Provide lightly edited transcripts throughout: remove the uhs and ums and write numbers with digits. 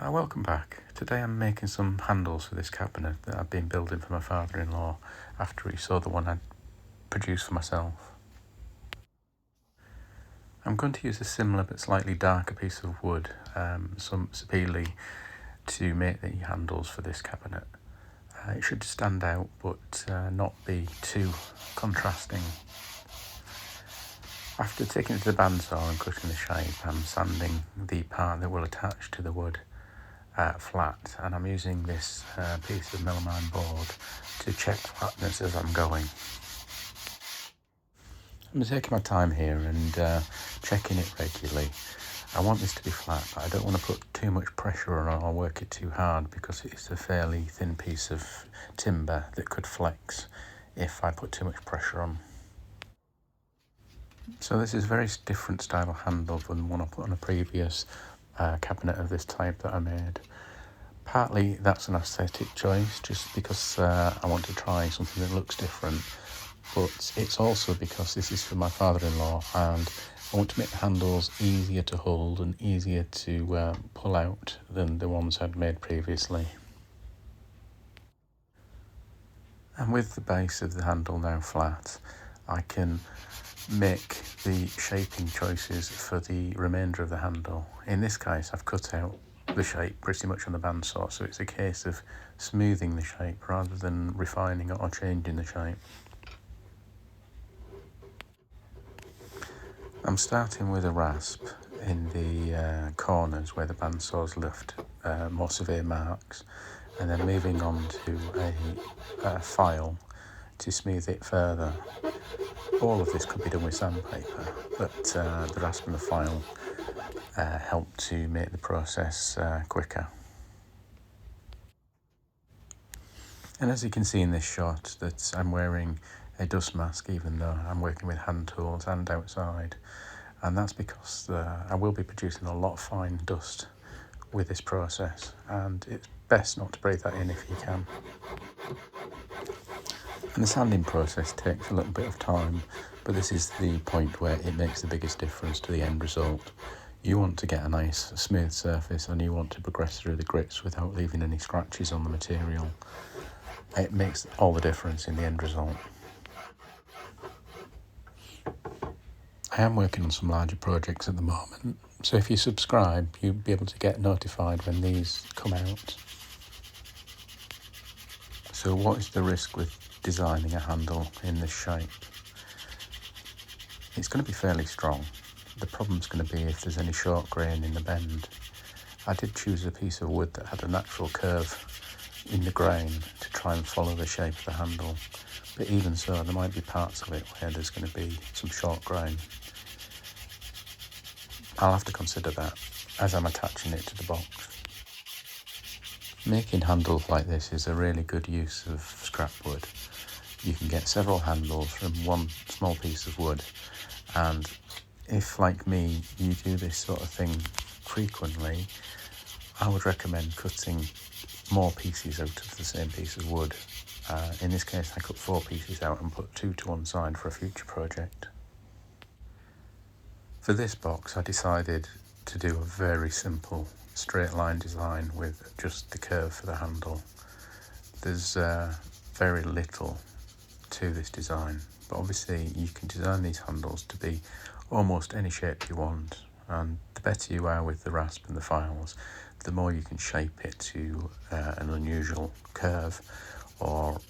Welcome back. Today I'm making some handles for this cabinet that I've been building for my father-in-law after he saw the one I'd produced for myself. I'm going to use a similar but slightly darker piece of wood, some sapele, to make the handles for this cabinet. It should stand out but not be too contrasting. After taking it to the bandsaw and cutting the shape, I'm sanding the part that will attach to the wood flat, and I'm using this piece of melamine board to check flatness as I'm going. I'm taking my time here and checking it regularly. I want this to be flat, but I don't want to put too much pressure on it or work it too hard because it's a fairly thin piece of timber that could flex if I put too much pressure on. So this is a very different style of handle from the one I put on a previous cabinet of this type that I made. Partly that's an aesthetic choice, just because I want to try something that looks different, but it's also because this is for my father-in-law and I want to make the handles easier to hold and easier to pull out than the ones I'd made previously. And with the base of the handle now flat, I can make the shaping choices for the remainder of the handle. In this case, I've cut out the shape pretty much on the bandsaw, so it's a case of smoothing the shape rather than refining it or changing the shape. I'm starting with a rasp in the corners where the bandsaw's left more severe marks, and then moving on to a file to smooth it further. All of this could be done with sandpaper, but the rasp and the file help to make the process quicker. And as you can see in this shot, that I'm wearing a dust mask even though I'm working with hand tools and outside, and that's because I will be producing a lot of fine dust with this process, and it's best not to breathe that in if you can. And the sanding process takes a little bit of time, but this is the point where it makes the biggest difference to the end result. You want to get a nice smooth surface and you want to progress through the grits without leaving any scratches on the material. It makes all the difference in the end result. I am working on some larger projects at the moment, so if you subscribe, you'll be able to get notified when these come out. So what is the risk with designing a handle in this shape? It's going to be fairly strong. The problem's going to be if there's any short grain in the bend. I did choose a piece of wood that had a natural curve in the grain to try and follow the shape of the handle, but even so there might be parts of it where there's going to be some short grain. I'll have to consider that as I'm attaching it to the box. Making handles like this is a really good use of scrapwood. You can get several handles from one small piece of wood, and if, like me, you do this sort of thing frequently, I would recommend cutting more pieces out of the same piece of wood. In this case, I cut 4 pieces out and put 2 to one side for a future project. For this box, I decided to do a very simple straight line design with just the curve for the handle. There's very little to this design, but obviously you can design these handles to be almost any shape you want, and the better you are with the rasp and the files, the more you can shape it to an unusual curve or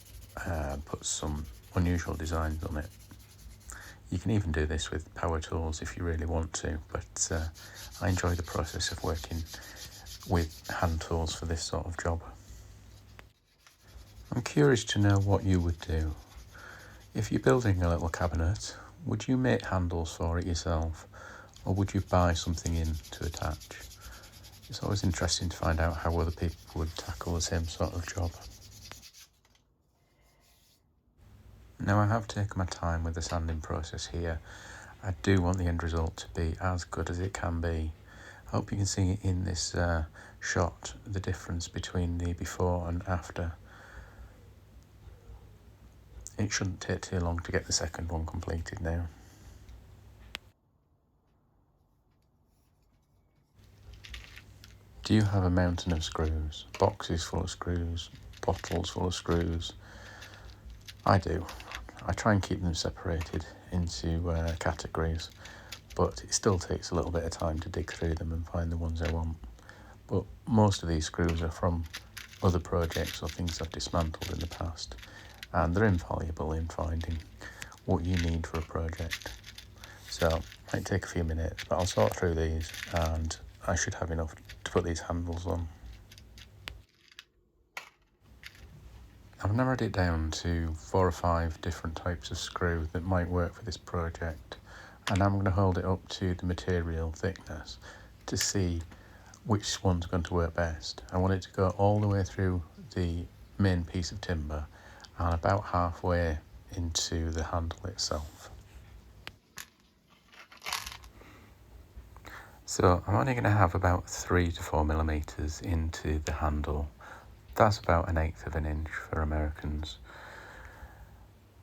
put some unusual designs on it. You can even do this with power tools if you really want to, but I enjoy the process of working with hand tools for this sort of job. I'm curious to know what you would do. If you're building a little cabinet, would you make handles for it yourself, or would you buy something in to attach? It's always interesting to find out how other people would tackle the same sort of job. Now, I have taken my time with the sanding process here. I do want the end result to be as good as it can be. I hope you can see in this shot the difference between the before and after. It shouldn't take too long to get the second one completed now. Do you have a mountain of screws? Boxes full of screws? Bottles full of screws? I do. I try and keep them separated into categories, but it still takes a little bit of time to dig through them and find the ones I want. But most of these screws are from other projects or things I've dismantled in the past, and they're invaluable in finding what you need for a project. So it might take a few minutes, but I'll sort through these and I should have enough to put these handles on. I've narrowed it down to 4 or 5 different types of screw that might work for this project, and I'm going to hold it up to the material thickness to see which one's going to work best. I want it to go all the way through the main piece of timber and about halfway into the handle itself. So I'm only going to have about 3 to 4 millimeters into the handle. That's about 1/8 of an inch for Americans.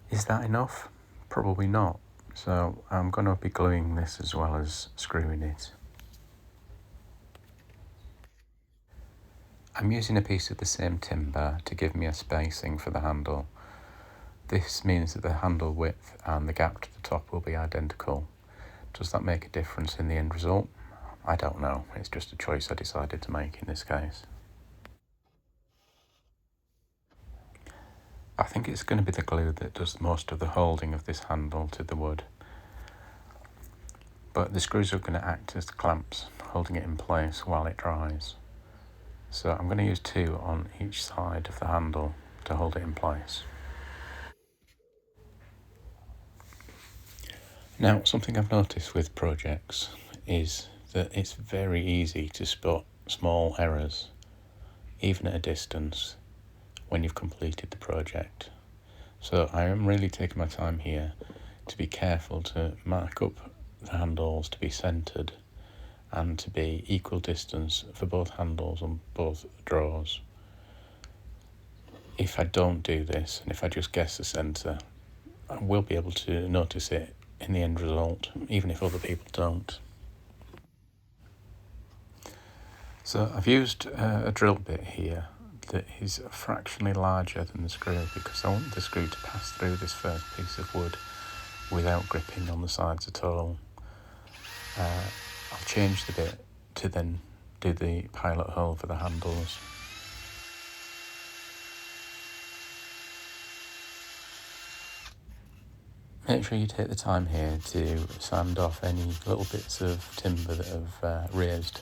Is that enough? Probably not. So I'm going to be gluing this as well as screwing it. I'm using a piece of the same timber to give me a spacing for the handle. This means that the handle width and the gap to the top will be identical. Does that make a difference in the end result? I don't know. It's just a choice I decided to make in this case. I think it's going to be the glue that does most of the holding of this handle to the wood. But the screws are going to act as the clamps, holding it in place while it dries. So I'm going to use 2 on each side of the handle to hold it in place. Now, something I've noticed with projects is that it's very easy to spot small errors, even at a distance, when you've completed the project. So I am really taking my time here to be careful to mark up the handles to be centred and to be equal distance for both handles on both drawers. If I don't do this, and if I just guess the centre, I will be able to notice it in the end result, even if other people don't. So I've used a drill bit here that is fractionally larger than the screw because I want the screw to pass through this first piece of wood without gripping on the sides at all. I'll change the bit to then do the pilot hole for the handles. Make sure you take the time here to sand off any little bits of timber that have raised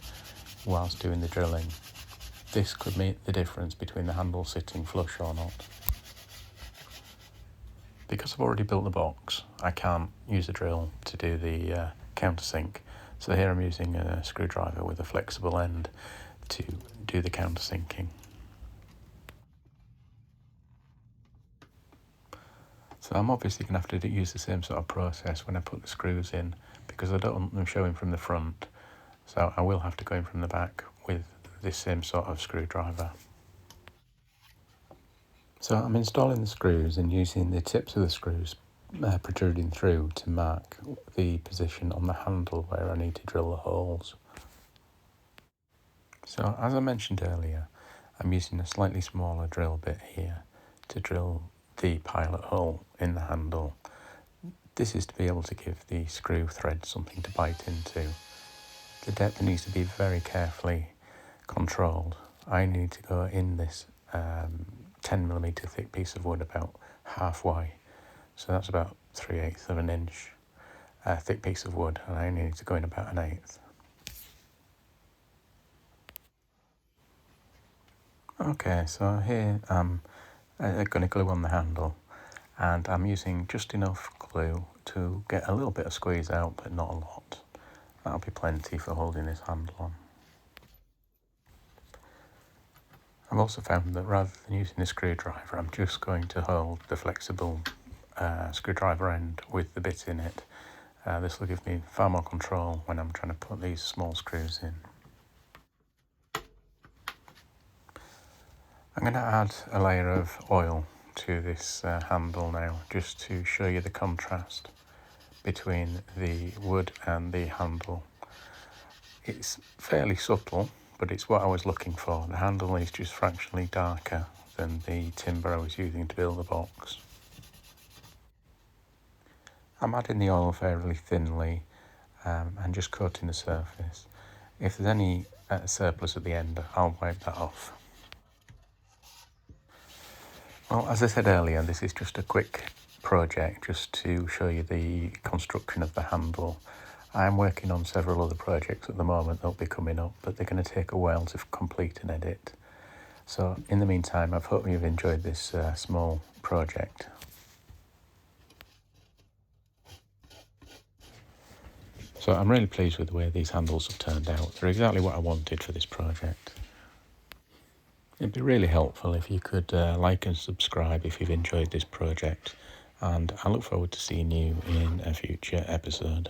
whilst doing the drilling. This could make the difference between the handle sitting flush or not. Because I've already built the box, I can't use a drill to do the countersink. So here I'm using a screwdriver with a flexible end to do the countersinking. So I'm obviously going to have to use the same sort of process when I put the screws in because I don't want them showing from the front. So I will have to go in from the back with this same sort of screwdriver. So I'm installing the screws and using the tips of the screws protruding through to mark the position on the handle where I need to drill the holes. So as I mentioned earlier, I'm using a slightly smaller drill bit here to drill the pilot hole in the handle. This is to be able to give the screw thread something to bite into. The depth needs to be very carefully controlled. I need to go in this 10mm thick piece of wood about halfway. So that's about 3/8 of an inch thick piece of wood, and I only need to go in about 1/8. Okay, so here I'm going to glue on the handle, and I'm using just enough glue to get a little bit of squeeze out, but not a lot. That'll be plenty for holding this handle on. I've also found that rather than using a screwdriver, I'm just going to hold the flexible screwdriver end with the bit in it. This will give me far more control when I'm trying to put these small screws in. I'm going to add a layer of oil to this handle now, just to show you the contrast between the wood and the handle. It's fairly subtle, but it's what I was looking for. The handle is just fractionally darker than the timber I was using to build the box. I'm adding the oil fairly thinly and just coating the surface. If there's any surplus at the end, I'll wipe that off. Well, as I said earlier, this is just a quick project just to show you the construction of the handle. I'm working on several other projects at the moment that'll be coming up, but they're going to take a while to complete and edit. So in the meantime, I hope you've enjoyed this small project. So I'm really pleased with the way these handles have turned out. They're exactly what I wanted for this project. It'd be really helpful if you could like and subscribe if you've enjoyed this project, and I look forward to seeing you in a future episode.